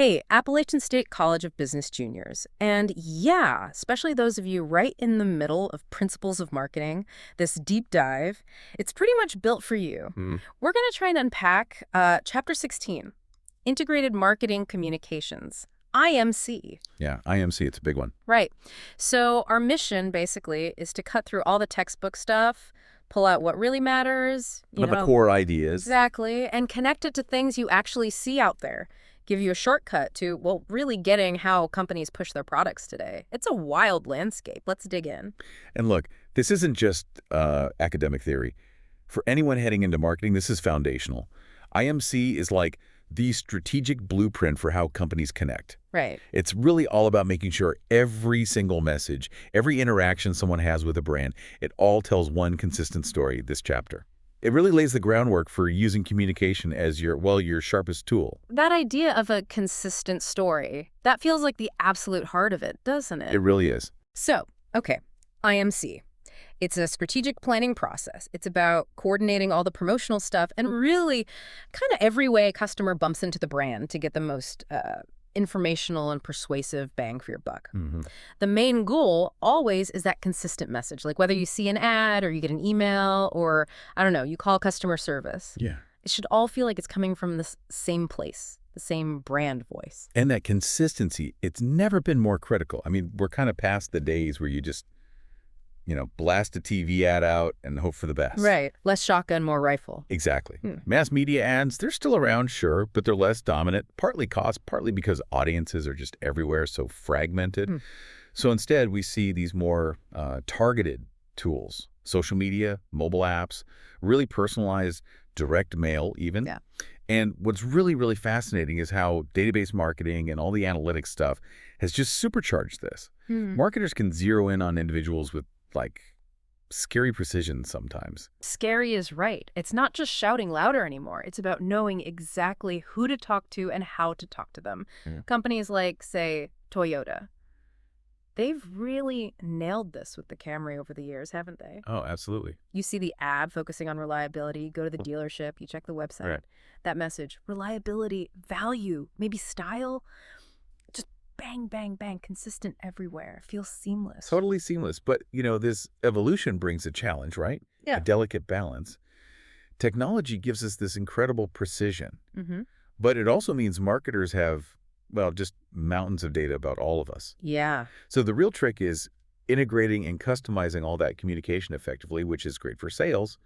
Hey, Appalachian State College of Business Juniors. And yeah, especially those of you right in the middle of Principles of Marketing, this deep dive, it's pretty much built for you. We're going to try and unpack Chapter 16, Integrated Marketing Communications, IMC. Yeah, IMC, it's a big one. Right. So our mission, basically, is to cut through all the textbook stuff, pull out what really matters. The core ideas. Exactly. And connect it to things you actually see out there. Give you a shortcut to, well, really getting how companies push their products today. It's a wild landscape. Let's dig in. And look, this isn't just academic theory. For anyone heading into marketing, this is foundational. IMC is like the strategic blueprint for how companies connect. Right. It's really all about making sure every single message, every interaction someone has with a brand, it all tells one consistent story, this chapter. It really lays the groundwork for using communication as your sharpest tool. That idea of a consistent story, that feels like the absolute heart of it, doesn't it? It really is. So, okay, IMC. It's a strategic planning process. It's about coordinating all the promotional stuff and really kind of every way a customer bumps into the brand to get the most informational and persuasive bang for your buck. The main goal always is that consistent message, like whether you see an ad or you get an email or, I don't know, you call customer service. Yeah. It should all feel like it's coming from the same place, the same brand voice. And that consistency, it's never been more critical. I mean, we're kind of past the days where you just blast a TV ad out and hope for the best. Right. Less shotgun, more rifle. Exactly. Mass media ads, they're still around, sure, but they're less dominant, partly cost, partly because audiences are just everywhere, so fragmented. So instead, we see these more targeted tools, social media, mobile apps, really personalized direct mail even. Yeah. And what's really, really fascinating is how database marketing and all the analytics stuff has just supercharged this. Marketers can zero in on individuals with scary precision sometimes. Scary is right. It's not just shouting louder anymore. It's about knowing exactly who to talk to and how to talk to them. Companies like, say, Toyota, they've really nailed this with the Camry over the years, haven't they? Oh, absolutely. You see the ad focusing on reliability, you go to the dealership, you check the website. Right. That message, reliability, value, maybe style, just bang, bang, bang, consistent everywhere. Feels seamless. Totally seamless. But, this evolution brings a challenge, right? Yeah. A delicate balance. Technology gives us this incredible precision. But it also means marketers have, just mountains of data about all of us. Yeah. So the real trick is integrating and customizing all that communication effectively, which is great for sales,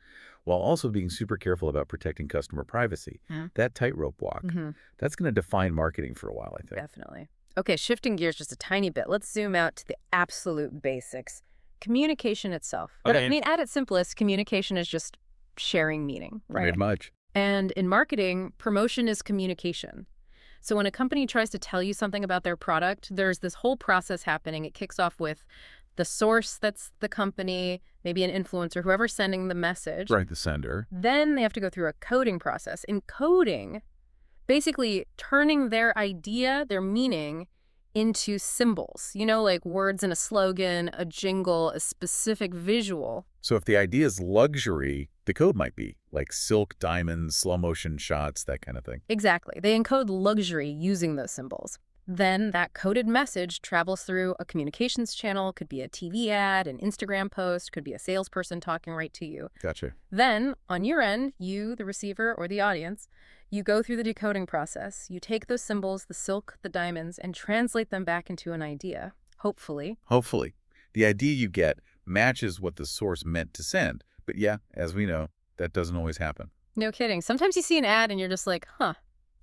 while also being super careful about protecting customer privacy. That tightrope walk, that's going to define marketing for a while, I think. Definitely. Okay, shifting gears just a tiny bit. Let's zoom out to the absolute basics. Communication itself. But Okay. I mean, at its simplest, communication is just sharing meaning, right? Very much. And in marketing, promotion is communication. So when a company tries to tell you something about their product, there's this whole process happening. It kicks off with the source, that's the company, maybe an influencer, whoever's sending the message. Right, the sender. Then they have to go through a coding process. In coding, basically turning their idea, their meaning, into symbols, like words in a slogan, a jingle, a specific visual. So if the idea is luxury, the code might be like silk, diamonds, slow motion shots, that kind of thing. Exactly. They encode luxury using those symbols. Then that coded message travels through a communications channel, could be a TV ad, an Instagram post, could be a salesperson talking right to you. Gotcha. Then, on your end, you, the receiver or the audience, you go through the decoding process. You take those symbols, the silk, the diamonds, and translate them back into an idea, hopefully. Hopefully. The idea you get matches what the source meant to send. But yeah, as we know, that doesn't always happen. No kidding. Sometimes you see an ad and you're just like,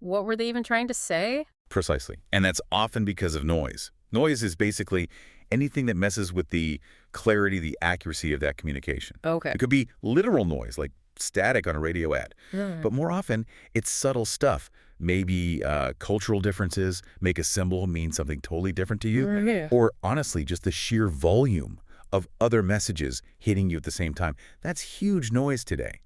what were they even trying to say? Precisely. And that's often because of noise. Noise is basically anything that messes with the clarity, the accuracy of that communication. Okay. It could be literal noise, like static on a radio ad. But more often, it's subtle stuff. Maybe cultural differences make a symbol mean something totally different to you. Or honestly, just the sheer volume of other messages hitting you at the same time. That's huge noise today.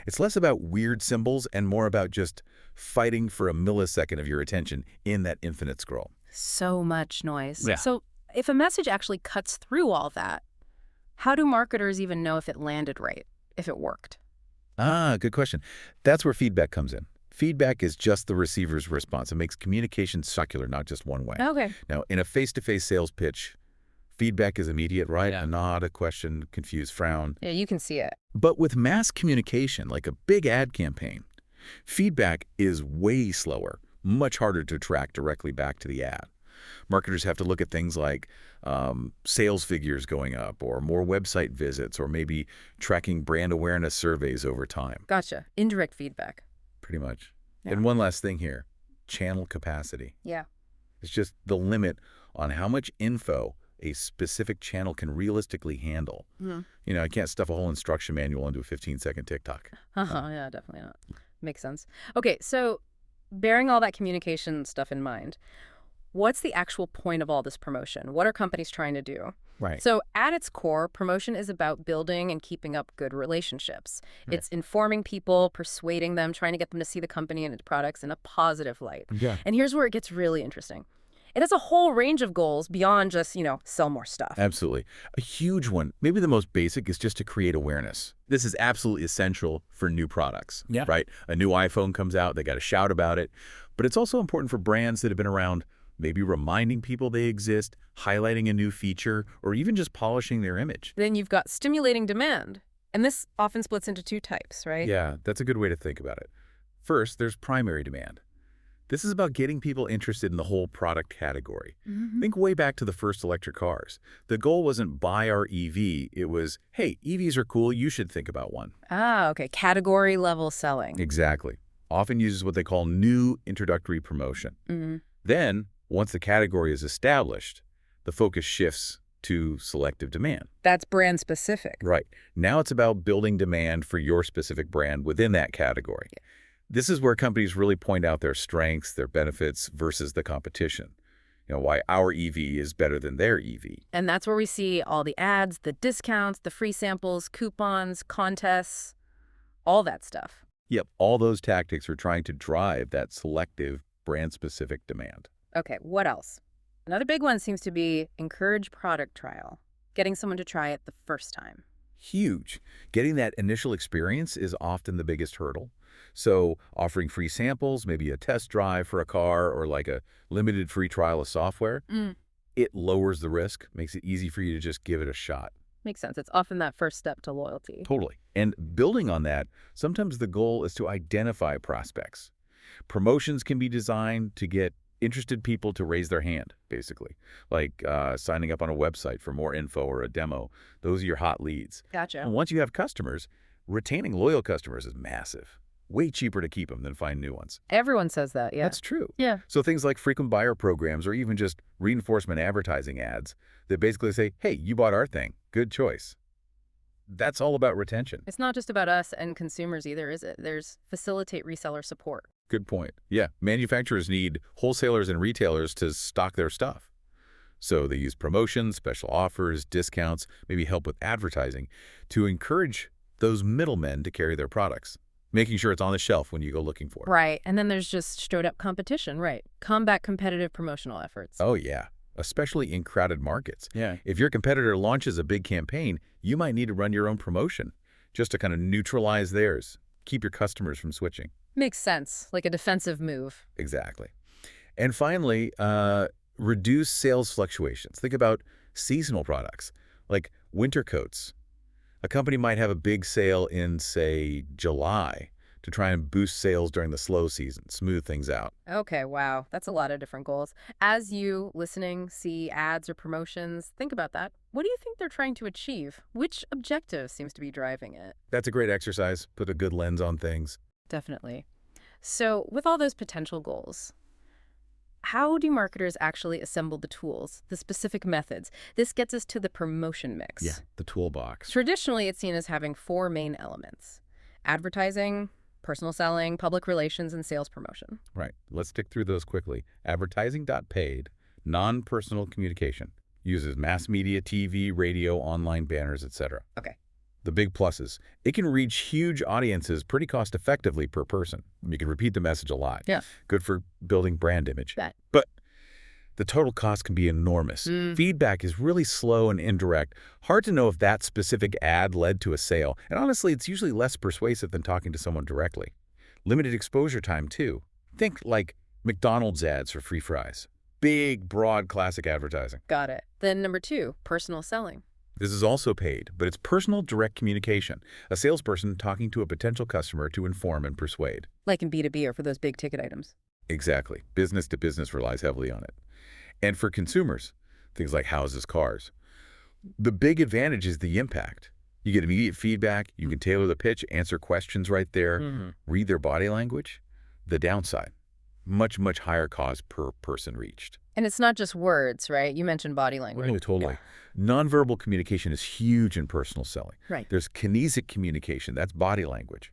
It's less about weird symbols and more about just fighting for a millisecond of your attention in that infinite scroll. So much noise. Yeah. So if a message actually cuts through all that, how do marketers even know if it landed right, if it worked? Good question. That's where feedback comes in. Feedback is just the receiver's response. It makes communication circular, not just one way. Okay. Now, in a face-to-face sales pitch, feedback is immediate, right? Yeah. A nod, a question, confused frown. Yeah, you can see it. But with mass communication, like a big ad campaign, feedback is way slower, much harder to track directly back to the ad. Marketers have to look at things like sales figures going up or more website visits or maybe tracking brand awareness surveys over time. Gotcha. Indirect feedback. Pretty much. Yeah. And one last thing here, channel capacity. Yeah. It's just the limit on how much info a specific channel can realistically handle. Mm-hmm. I can't stuff a whole instruction manual into a 15-second TikTok. Yeah, definitely not. Makes sense. Okay, so bearing all that communication stuff in mind, what's the actual point of all this promotion? What are companies trying to do? Right. So at its core, promotion is about building and keeping up good relationships. Right. It's informing people, persuading them, trying to get them to see the company and its products in a positive light. Yeah. And here's where it gets really interesting. It has a whole range of goals beyond just, sell more stuff. Absolutely. A huge one, maybe the most basic, is just to create awareness. This is absolutely essential for new products, right? A new iPhone comes out, they got to shout about it. But it's also important for brands that have been around, maybe reminding people they exist, highlighting a new feature, or even just polishing their image. Then you've got stimulating demand. And this often splits into two types, right? Yeah, that's a good way to think about it. First, there's primary demand. This is about getting people interested in the whole product category. Mm-hmm. Think way back to the first electric cars. The goal wasn't buy our EV. It was, hey, EVs are cool. You should think about one. Ah, okay. Category level selling. Exactly. Often uses what they call new introductory promotion. Mm-hmm. Then, once the category is established, the focus shifts to selective demand. That's brand specific. Right. Now it's about building demand for your specific brand within that category. Yeah. This is where companies really point out their strengths, their benefits versus the competition. Why our EV is better than their EV. And that's where we see all the ads, the discounts, the free samples, coupons, contests, all that stuff. Yep, all those tactics are trying to drive that selective, brand-specific demand. Okay, what else? Another big one seems to be encourage product trial, getting someone to try it the first time. Huge. Getting that initial experience is often the biggest hurdle. So offering free samples, maybe a test drive for a car or like a limited free trial of software, it lowers the risk, makes it easy for you to just give it a shot. Makes sense. It's often that first step to loyalty. Totally. And building on that, sometimes the goal is to identify prospects. Promotions can be designed to get interested people to raise their hand, basically, like signing up on a website for more info or a demo. Those are your hot leads. Gotcha. And once you have customers, retaining loyal customers is massive. Way cheaper to keep them than find new ones. Everyone says that, yeah. That's true. Yeah. So things like frequent buyer programs or even just reinforcement advertising ads that basically say, hey, you bought our thing. Good choice. That's all about retention. It's not just about us and consumers either, is it? There's facilitate reseller support. Good point. Yeah, manufacturers need wholesalers and retailers to stock their stuff. So they use promotions, special offers, discounts, maybe help with advertising to encourage those middlemen to carry their products, making sure it's on the shelf when you go looking for it. Right. And then there's just straight up competition, right? Combat competitive promotional efforts. Oh, yeah, especially in crowded markets. Yeah. If your competitor launches a big campaign, you might need to run your own promotion just to kind of neutralize theirs, keep your customers from switching. Makes sense, like a defensive move. Exactly. And finally, reduce sales fluctuations. Think about seasonal products like winter coats. A company might have a big sale in, say, July to try and boost sales during the slow season, smooth things out. Okay, wow. That's a lot of different goals. As you, listening, see ads or promotions, think about that. What do you think they're trying to achieve? Which objective seems to be driving it? That's a great exercise. Put a good lens on things. Definitely. So with all those potential goals, how do marketers actually assemble the tools, the specific methods? This gets us to the promotion mix. Yeah, the toolbox. Traditionally, it's seen as having four main elements: advertising, personal selling, public relations, and sales promotion. Right. Let's tick through those quickly. Advertising.paid, non-personal communication, uses mass media, TV, radio, online banners, etc. Okay. The big pluses. It can reach huge audiences pretty cost-effectively per person. You can repeat the message a lot. Yeah. Good for building brand image. Bet. But the total cost can be enormous. Feedback is really slow and indirect. Hard to know if that specific ad led to a sale. And honestly, it's usually less persuasive than talking to someone directly. Limited exposure time, too. Think like McDonald's ads for free fries. Big, broad, classic advertising. Got it. Then number 2, personal selling. This is also paid, but it's personal, direct communication. A salesperson talking to a potential customer to inform and persuade. Like in B2B or for those big ticket items. Exactly. Business to business relies heavily on it. And for consumers, things like houses, cars, the big advantage is the impact. You get immediate feedback, you can tailor the pitch, answer questions right there, read their body language. The downside, much, much higher cost per person reached. And it's not just words, right? You mentioned body language. Oh, totally. Nonverbal communication is huge in personal selling. Right. There's kinesic communication, that's body language.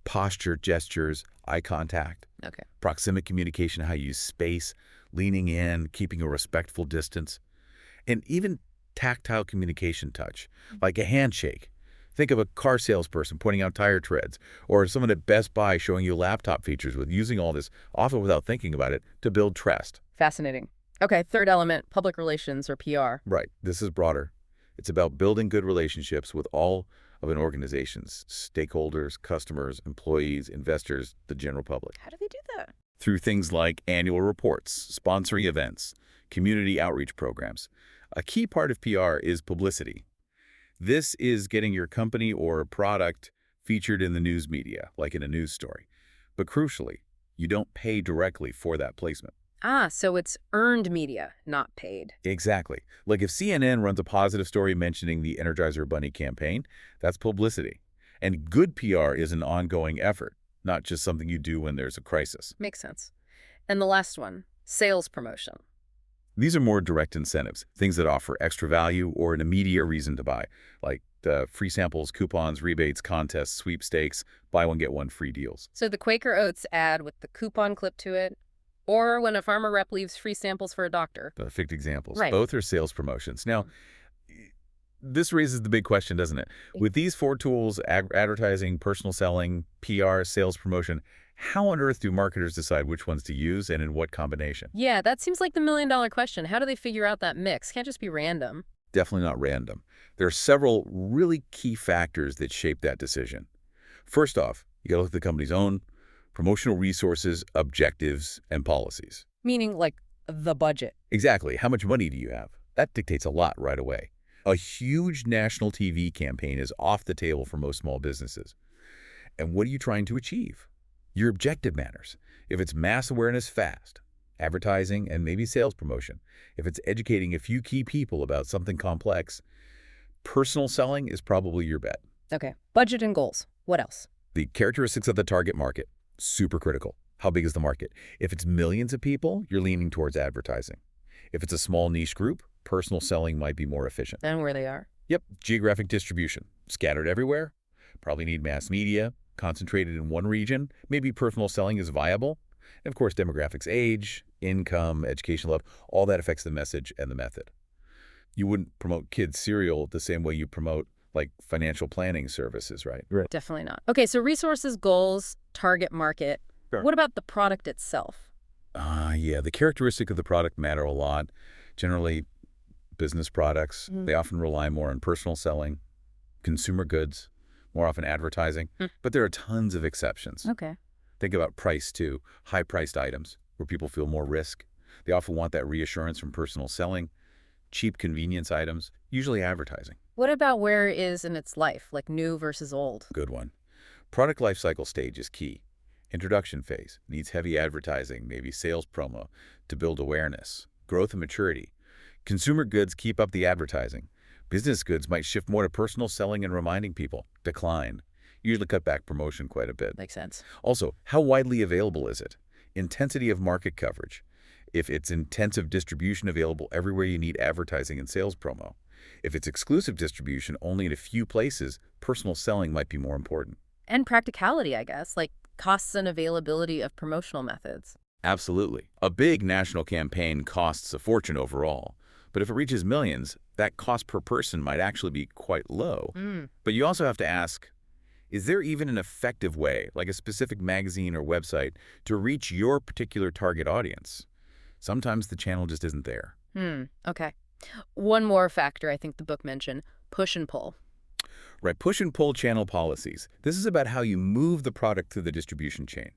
Posture, gestures, eye contact. Okay. Proxemic communication, how you use space, leaning in, keeping a respectful distance. And even tactile communication touch, like a handshake. Think of a car salesperson pointing out tire treads, or someone at Best Buy showing you laptop features with using all this, often without thinking about it, to build trust. Fascinating. Okay, third element, public relations or PR. Right. This is broader. It's about building good relationships with all of an organization's stakeholders, customers, employees, investors, the general public. How do they do that? Through things like annual reports, sponsoring events, community outreach programs. A key part of PR is publicity. This is getting your company or product featured in the news media, like in a news story. But crucially, you don't pay directly for that placement. Ah, so it's earned media, not paid. Exactly. Like if CNN runs a positive story mentioning the Energizer Bunny campaign, that's publicity. And good PR is an ongoing effort, not just something you do when there's a crisis. Makes sense. And the last one, sales promotion. These are more direct incentives, things that offer extra value or an immediate reason to buy, like free samples, coupons, rebates, contests, sweepstakes, buy one, get one free deals. So the Quaker Oats ad with the coupon clip to it, or when a pharma rep leaves free samples for a doctor. Perfect examples. Right. Both are sales promotions. Now, this raises the big question, doesn't it? With these 4 tools, advertising, personal selling, PR, sales promotion, how on earth do marketers decide which ones to use and in what combination? Yeah, that seems like the $1,000,000 question. How do they figure out that mix? Can't just be random. Definitely not random. There are several really key factors that shape that decision. First off, you got to look at the company's own promotional resources, objectives, and policies. Meaning like the budget. Exactly. How much money do you have? That dictates a lot right away. A huge national TV campaign is off the table for most small businesses. And what are you trying to achieve? Your objective matters. If it's mass awareness fast, advertising, and maybe sales promotion. If it's educating a few key people about something complex, personal selling is probably your bet. Okay. Budget and goals. What else? The characteristics of the target market, super critical. How big is the market? If it's millions of people, you're leaning towards advertising. If it's a small niche group, personal selling might be more efficient. And where they are. Yep, geographic distribution. Scattered everywhere. Probably need mass media. Concentrated in one region. Maybe personal selling is viable. And of course, demographics, age, income, education level, all that affects the message and the method. You wouldn't promote kids' cereal the same way you promote like financial planning services, right? Definitely not. Okay, so resources, goals, target market. Sure. What about the product itself? Yeah, the characteristic of the product matter a lot. Generally, business products, they often rely more on personal selling, consumer goods, more often advertising, but there are tons of exceptions. Okay. Think about price, too. High-priced items where people feel more risk. They often want that reassurance from personal selling. Cheap convenience items, usually advertising. What about where it is in its life, like new versus old? Good one. Product lifecycle stage is key. Introduction phase needs heavy advertising, maybe sales promo, to build awareness. Growth and maturity. Consumer goods keep up the advertising. Business goods might shift more to personal selling and reminding people. Decline. Usually cut back promotion quite a bit. Makes sense. Also, how widely available is it? Intensity of market coverage. If it's intensive distribution available everywhere, you need advertising and sales promo. If it's exclusive distribution only in a few places, personal selling might be more important. And practicality, I guess, like costs and availability of promotional methods. Absolutely. A big national campaign costs a fortune overall. But if it reaches millions, that cost per person might actually be quite low. But you also have to ask, is there even an effective way, like a specific magazine or website, to reach your particular target audience? Sometimes the channel just isn't there. Okay. One more factor I think the book mentioned, push and pull. Right, push and pull channel policies. This is about how you move the product through the distribution chain.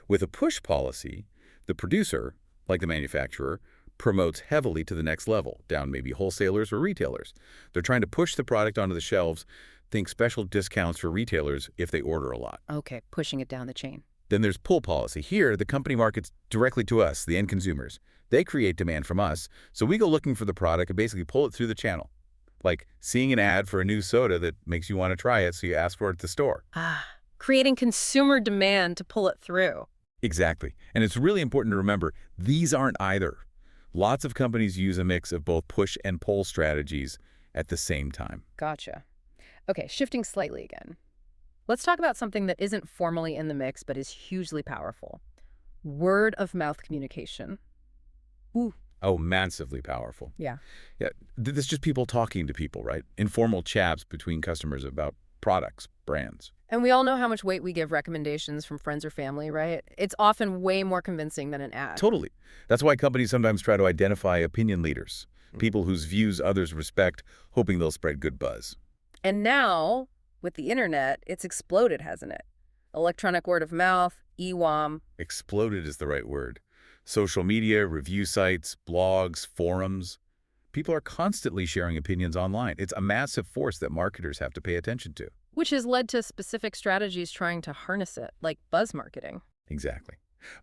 With a push policy, the producer, like the manufacturer, promotes heavily to the next level, down maybe wholesalers or retailers. They're trying to push the product onto the shelves, think special discounts for retailers if they order a lot. Okay, pushing it down the chain. Then there's pull policy. Here, the company markets directly to us, the end consumers. They create demand from us, so we go looking for the product and basically pull it through the channel. Like seeing an ad for a new soda that makes you want to try it, so you ask for it at the store. Creating consumer demand to pull it through. Exactly. And it's really important to remember, these aren't either. Lots of companies use a mix of both push and pull strategies at the same time. Gotcha. Okay, shifting slightly again. Let's talk about something that isn't formally in the mix but is hugely powerful. Word of mouth communication. Ooh. Oh, massively powerful. Yeah. Yeah, this is just people talking to people, right? Informal chats between customers about products, brands. And we all know how much weight we give recommendations from friends or family, right? It's often way more convincing than an ad. Totally. That's why companies sometimes try to identify opinion leaders, people whose views others respect, hoping they'll spread good buzz. And now, with the internet, it's exploded, hasn't it? Electronic word of mouth, EWAM. Exploded is the right word. Social media, review sites, blogs, forums. People are constantly sharing opinions online. It's a massive force that marketers have to pay attention to. Which has led to specific strategies trying to harness it, like buzz marketing. Exactly.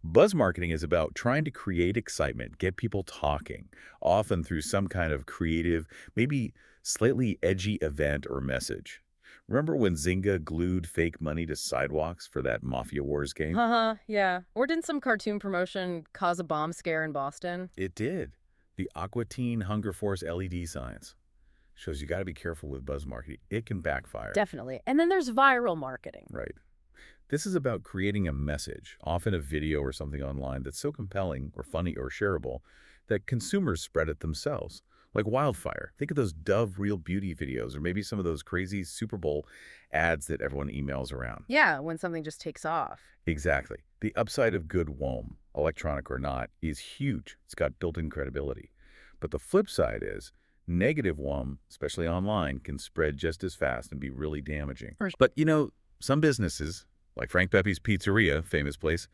Buzz marketing is about trying to create excitement, get people talking, often through some kind of creative, maybe slightly edgy event or message. Remember when Zynga glued fake money to sidewalks for that Mafia Wars game? Yeah. Or didn't some cartoon promotion cause a bomb scare in Boston? It did. The Aqua Teen Hunger Force LED signs. Shows you got to be careful with buzz marketing. It can backfire. Definitely. And then there's viral marketing. Right. This is about creating a message, often a video or something online that's so compelling or funny or shareable that consumers spread it themselves. Like wildfire. Think of those Dove Real Beauty videos or maybe some of those crazy Super Bowl ads that everyone emails around. Yeah, when something just takes off. Exactly. The upside of good WOM, electronic or not, is huge. It's got built-in credibility. But the flip side is negative WOM, especially online, can spread just as fast and be really damaging. But, some businesses, like Frank Pepe's Pizzeria, famous place,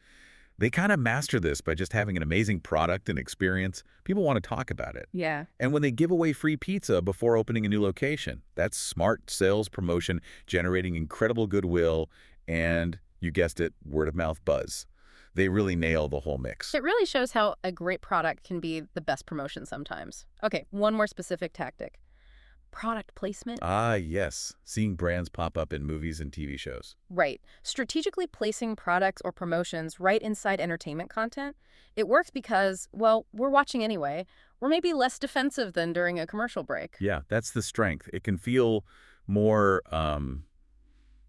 they kind of master this by just having an amazing product and experience. People want to talk about it. Yeah. And when they give away free pizza before opening a new location, that's smart sales promotion, generating incredible goodwill, and, you guessed it, word-of-mouth buzz. They really nail the whole mix. It really shows how a great product can be the best promotion sometimes. Okay, one more specific tactic. Product placement. Ah, yes. Seeing brands pop up in movies and TV shows. Right. Strategically placing products or promotions right inside entertainment content. It works because, well, we're watching anyway. We're maybe less defensive than during a commercial break. Yeah, that's the strength. It can feel more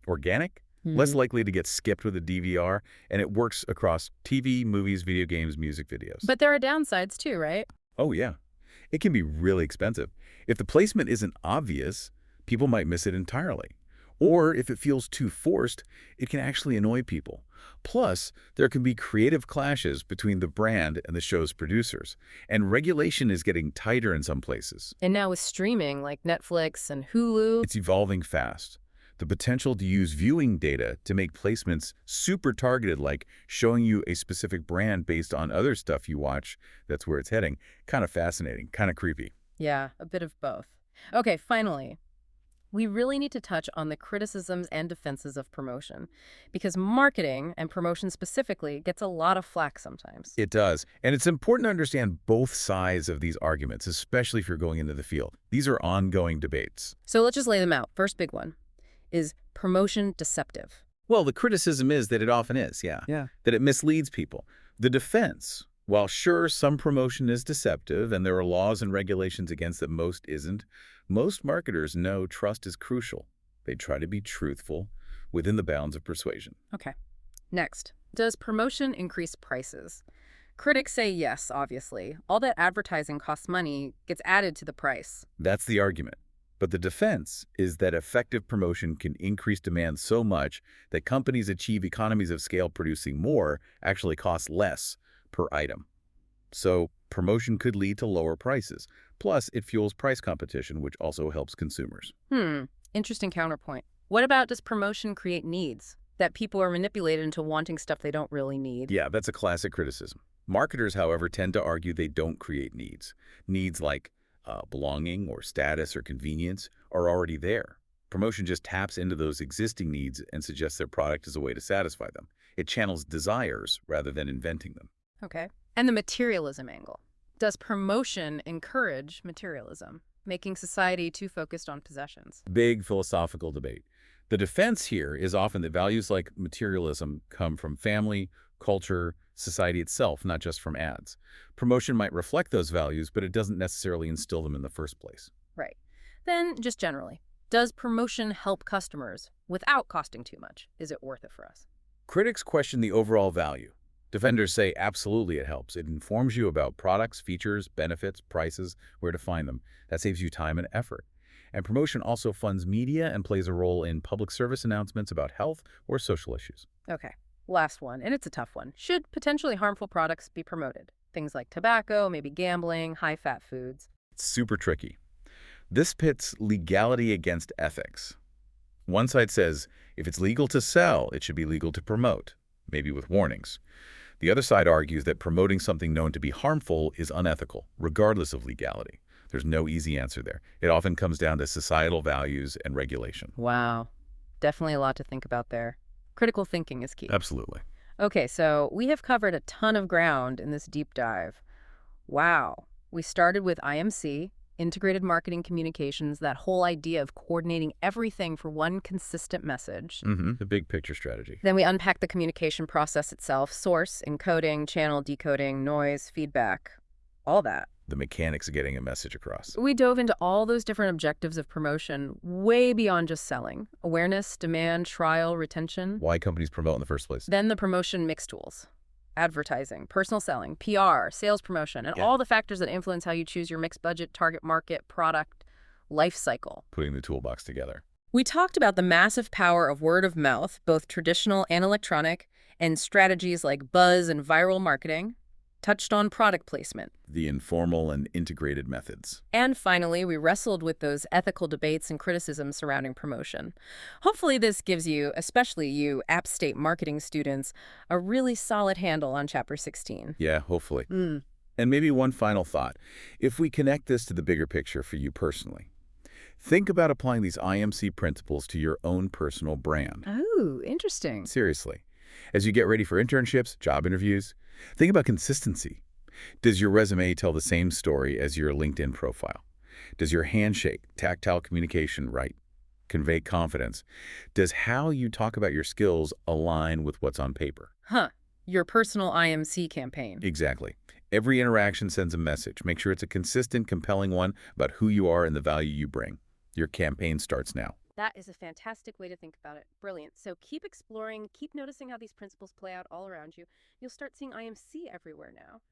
organic, less likely to get skipped with a DVR, and it works across TV, movies, video games, music videos. But there are downsides too, right? Oh, yeah. It can be really expensive. If the placement isn't obvious, people might miss it entirely. Or if it feels too forced, it can actually annoy people. Plus, there can be creative clashes between the brand and the show's producers. And regulation is getting tighter in some places. And now with streaming like Netflix and Hulu, It's evolving fast. The potential to use viewing data to make placements super targeted, like showing you a specific brand based on other stuff you watch, that's where it's heading. Kind of fascinating, kind of creepy. yeah, a bit of both. Okay, finally, we really need to touch on the criticisms and defenses of promotion, because marketing, and promotion specifically, gets a lot of flack sometimes. It does. And it's important to understand both sides of these arguments, especially if you're going into the field. These are ongoing debates. So let's just lay them out. First big one. Is promotion deceptive? Well, the criticism is that it often is, yeah. That it misleads people. The defense, while sure some promotion is deceptive and there are laws and regulations against it, most isn't, most marketers know trust is crucial. They try to be truthful within the bounds of persuasion. Okay. Next, does promotion increase prices? Critics say yes, obviously. All that advertising costs money gets added to the price. That's the argument. But the defense is that effective promotion can increase demand so much that companies achieve economies of scale. Producing more actually costs less per item. So promotion could lead to lower prices. Plus, it fuels price competition, which also helps consumers. Interesting counterpoint. What about, does promotion create needs? That people are manipulated into wanting stuff they don't really need? Yeah, that's a classic criticism. Marketers, however, tend to argue they don't create needs. Needs like belonging or status or convenience are already there. Promotion just taps into those existing needs and suggests their product is a way to satisfy them. It channels desires rather than inventing them. Okay. And the materialism angle. Does promotion encourage materialism, making society too focused on possessions? Big philosophical debate. The defense here is often that values like materialism come from family, culture, society itself, not just from ads. Promotion might reflect those values, but it doesn't necessarily instill them in the first place. Right. Then, just generally, does promotion help customers without costing too much? Is it worth it for us? Critics question the overall value. Defenders say absolutely it helps. It informs you about products, features, benefits, prices, where to find them. That saves you time and effort. And promotion also funds media and plays a role in public service announcements about health or social issues. Okay. Last one, and it's a tough one. Should potentially harmful products be promoted? Things like tobacco, maybe gambling, high-fat foods. It's super tricky. This pits legality against ethics. One side says if it's legal to sell, it should be legal to promote, maybe with warnings. The other side argues that promoting something known to be harmful is unethical, regardless of legality. There's no easy answer there. It often comes down to societal values and regulation. Wow. Definitely a lot to think about there. Critical thinking is key. Absolutely. Okay, so we have covered a ton of ground in this deep dive. Wow. We started with IMC, integrated marketing communications, that whole idea of coordinating everything for one consistent message. The big picture strategy. Then we unpacked the communication process itself: source, encoding, channel decoding, noise, feedback, all that. The mechanics of getting a message across. We dove into all those different objectives of promotion, way beyond just selling: awareness, demand, trial, retention. Why companies promote in the first place. Then the promotion mix tools: advertising, personal selling, PR, sales promotion, and all the factors that influence how you choose your mix budget, target market, product, life cycle. Putting the toolbox together. We talked about the massive power of word of mouth, both traditional and electronic, and strategies like buzz and viral marketing. Touched on product placement. The informal and integrated methods. And finally, we wrestled with those ethical debates and criticisms surrounding promotion. Hopefully this gives you, especially you App State marketing students, a really solid handle on Chapter 16. Yeah, hopefully. And maybe one final thought. If we connect this to the bigger picture for you personally, think about applying these IMC principles to your own personal brand. Oh, interesting. Seriously. As you get ready for internships, job interviews, think about consistency. Does your resume tell the same story as your LinkedIn profile? Does your handshake, tactile communication, convey confidence? Does how you talk about your skills align with what's on paper? Your personal IMC campaign. Exactly. Every interaction sends a message. Make sure it's a consistent, compelling one about who you are and the value you bring. Your campaign starts now. That is a fantastic way to think about it. Brilliant. So keep exploring, keep noticing how these principles play out all around you. You'll start seeing IMC everywhere now.